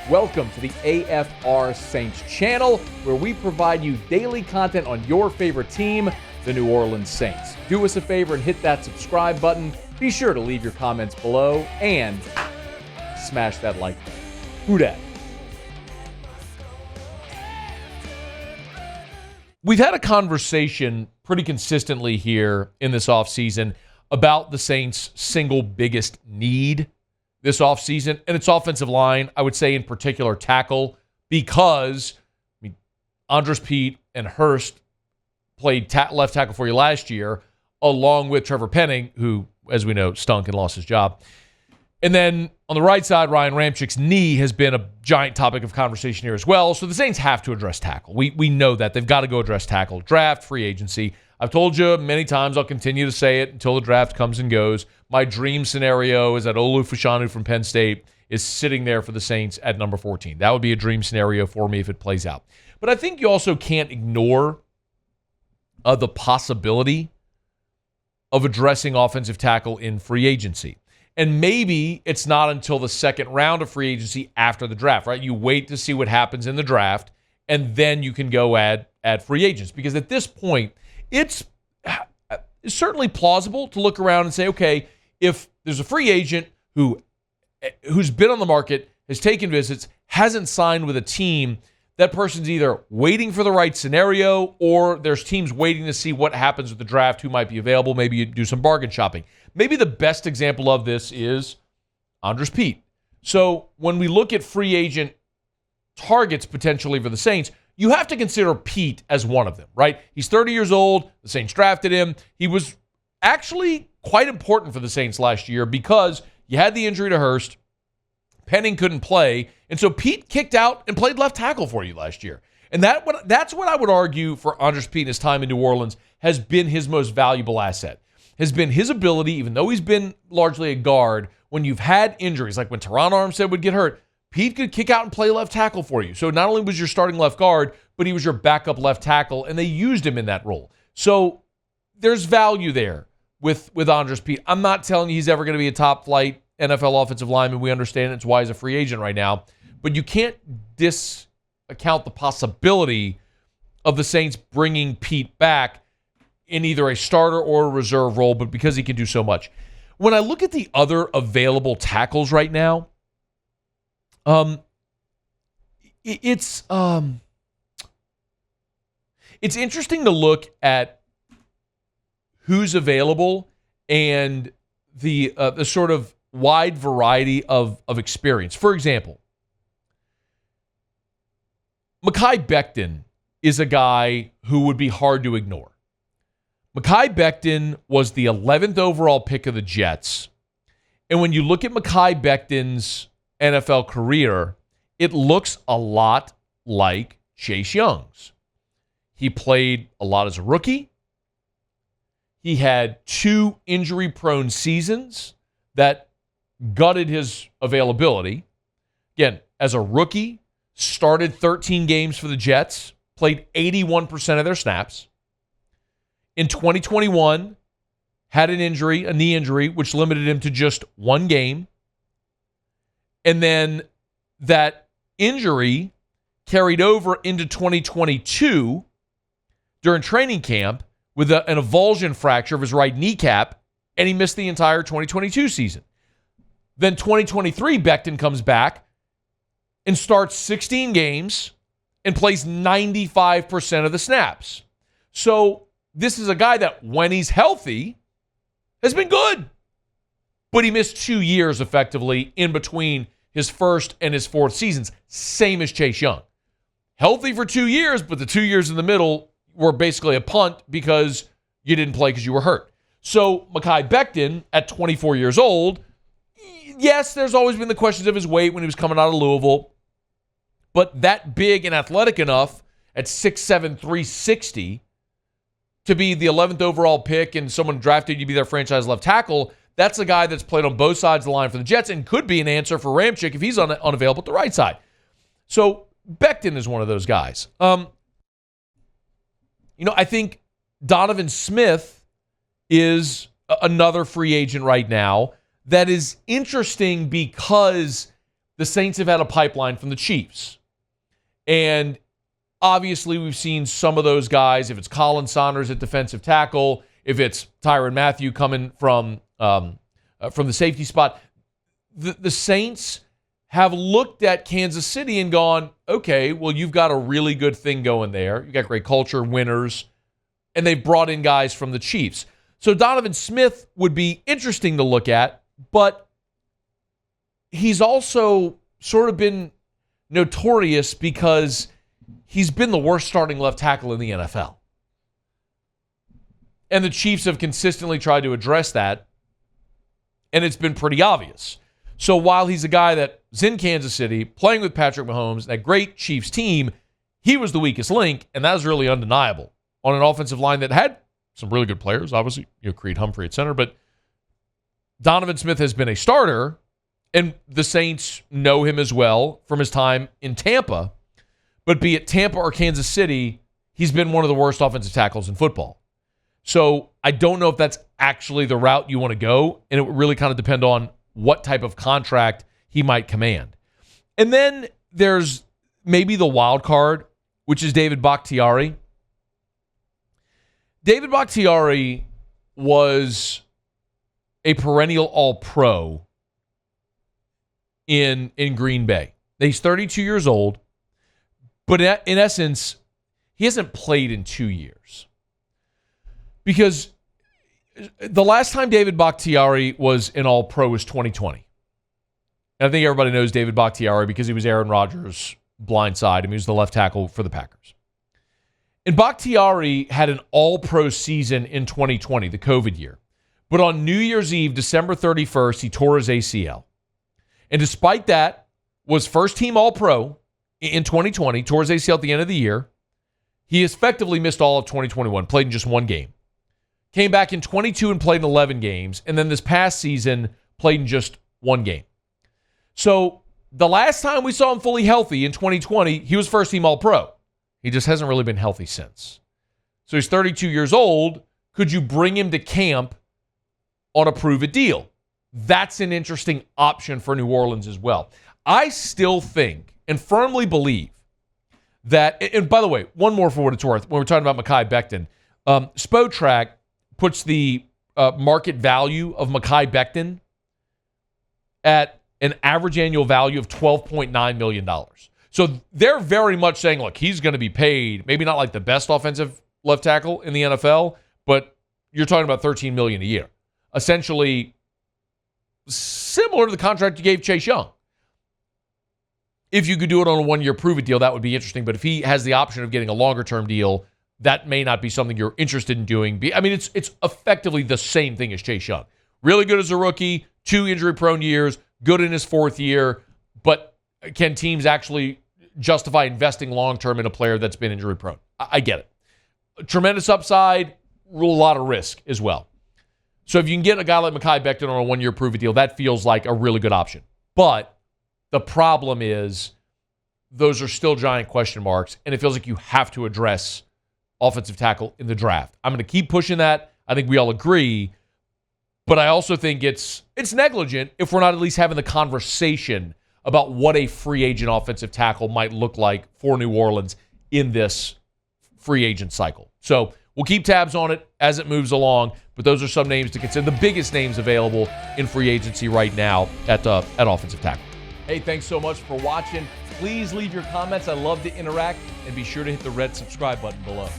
Welcome to the AFR Saints channel, where we provide you daily content on your favorite team, the New Orleans Saints. Do us a favor and hit that subscribe button. Be sure to leave your comments below and smash that like button. Who dat? We've had a conversation pretty consistently here in this offseason about the Saints' single biggest need this offseason, and it's offensive line, I would say in particular tackle, because Andres Pete and Hurst played left tackle for you last year, along with Trevor Penning, who, as we know, stunk and lost his job. And then on the right side, Ryan Ramczyk's knee has been a giant topic of conversation here as well. So the Saints have to address tackle. We know that. They've got to go address tackle. Draft, free agency. I've told you many times, I'll continue to say it until the draft comes and goes. My dream scenario is that Olu Fashanu from Penn State is sitting there for the Saints at number 14. That would be a dream scenario for me if it plays out. But I think you also can't ignore the possibility of addressing offensive tackle in free agency. And maybe it's not until the second round of free agency after the draft, right? You wait to see what happens in the draft, and then you can go add free agents. Because at this point, it's certainly plausible to look around and say, okay, if there's a free agent who's been on the market, has taken visits, hasn't signed with a team, that person's either waiting for the right scenario or there's teams waiting to see what happens with the draft, who might be available. Maybe you do some bargain shopping. Maybe the best example of this is Andres Pete. So when we look at free agent targets potentially for the Saints, you have to consider Pete as one of them, right? He's 30 years old. The Saints drafted him. He was actually quite important for the Saints last year because you had the injury to Hurst. Penning couldn't play. And so Pete kicked out and played left tackle for you last year. And that's what I would argue for Andres Pete in his time in New Orleans has been his most valuable asset, has been his ability, even though he's been largely a guard, when you've had injuries, like when Teron Armstead would get hurt, Pete could kick out and play left tackle for you. So not only was your starting left guard, but he was your backup left tackle, and they used him in that role. So there's value there with Andres Pete. I'm not telling you he's ever going to be a top-flight NFL offensive lineman. We understand it's why he's a free agent right now. But you can't discount the possibility of the Saints bringing Pete back in either a starter or a reserve role, but because he can do so much. When I look at the other available tackles right now, it's interesting to look at who's available and the sort of wide variety of experience. For example, Makai Becton is a guy who would be hard to ignore. Makai Becton was the 11th overall pick of the Jets. And when you look at Makai Becton's NFL career, it looks a lot like Chase Young's. He played a lot as a rookie. He had 2 injury-prone seasons that gutted his availability. Again, as a rookie, started 13 games for the Jets, played 81% of their snaps. In 2021, had an injury, a knee injury, which limited him to just 1 game. And then that injury carried over into 2022 during training camp with an avulsion fracture of his right kneecap, and he missed the entire 2022 season. Then 2023, Becton comes back and starts 16 games and plays 95% of the snaps. So this is a guy that, when he's healthy, has been good. But he missed 2 years, effectively, in between his first and his fourth seasons, same as Chase Young. Healthy for 2 years, but the 2 years in the middle were basically a punt because you didn't play because you were hurt. So Makai Becton, at 24 years old, yes, there's always been the questions of his weight when he was coming out of Louisville, but that big and athletic enough at 6'7", 360 to be the 11th overall pick and someone drafted you to be their franchise left tackle, that's a guy that's played on both sides of the line for the Jets and could be an answer for Ramczyk if he's unavailable at the right side. So Becton is one of those guys. I think Donovan Smith is another free agent right now that is interesting because the Saints have had a pipeline from the Chiefs. And obviously we've seen some of those guys, if it's Colin Saunders at defensive tackle, if it's Tyrann Mathieu coming from the safety spot, the Saints have looked at Kansas City and gone, okay, well, you've got a really good thing going there. You've got great culture, winners, and they've brought in guys from the Chiefs. So Donovan Smith would be interesting to look at, but he's also sort of been notorious because he's been the worst starting left tackle in the NFL. And the Chiefs have consistently tried to address that, and it's been pretty obvious. So while he's a guy that's in Kansas City, playing with Patrick Mahomes, that great Chiefs team, he was the weakest link, and that was really undeniable on an offensive line that had some really good players, obviously, Creed Humphrey at center, but Donovan Smith has been a starter, and the Saints know him as well from his time in Tampa. But be it Tampa or Kansas City, he's been one of the worst offensive tackles in football. So I don't know if that's actually the route you want to go, and it would really kind of depend on what type of contract he might command. And then there's maybe the wild card, which is David Bakhtiari. David Bakhtiari was a perennial All-Pro in Green Bay. He's 32 years old, but in essence, he hasn't played in 2 years. Because the last time David Bakhtiari was an All-Pro was 2020. And I think everybody knows David Bakhtiari because he was Aaron Rodgers' blind side. I mean, he was the left tackle for the Packers. And Bakhtiari had an All-Pro season in 2020, the COVID year. But on New Year's Eve, December 31st, he tore his ACL. And despite that, was first-team All-Pro in 2020, tore his ACL at the end of the year. He effectively missed all of 2021, played in just one game. Came back in 22 and played in 11 games. And then this past season, played in just one game. So the last time we saw him fully healthy in 2020, he was first-team All-Pro. He just hasn't really been healthy since. So he's 32 years old. Could you bring him to camp on a prove-it deal? That's an interesting option for New Orleans as well. I still think and firmly believe that, and by the way, one more for what it's worth, when we're talking about Makai Becton, Spotrac puts the market value of Makai Becton at an average annual value of $12.9 million. So they're very much saying, look, he's going to be paid, maybe not like the best offensive left tackle in the NFL, but you're talking about $13 million a year. Essentially similar to the contract you gave Chase Young. If you could do it on a one-year prove-it deal, that would be interesting. But if he has the option of getting a longer-term deal, that may not be something you're interested in doing. I mean, it's effectively the same thing as Chase Young. Really good as a rookie, 2 injury-prone years, good in his 4th year, but can teams actually justify investing long-term in a player that's been injury-prone? I get it. Tremendous upside, a lot of risk as well. So if you can get a guy like Makai Becton on a one-year prove-it deal, that feels like a really good option. But the problem is those are still giant question marks, and it feels like you have to address offensive tackle in the draft. I'm going to keep pushing that. I think we all agree. But I also think it's negligent if we're not at least having the conversation about what a free agent offensive tackle might look like for New Orleans in this free agent cycle. So we'll keep tabs on it as it moves along, but those are some names to consider, the biggest names available in free agency right now at offensive tackle. Hey, thanks so much for watching. Please leave your comments. I love to interact, and be sure to hit the red subscribe button below.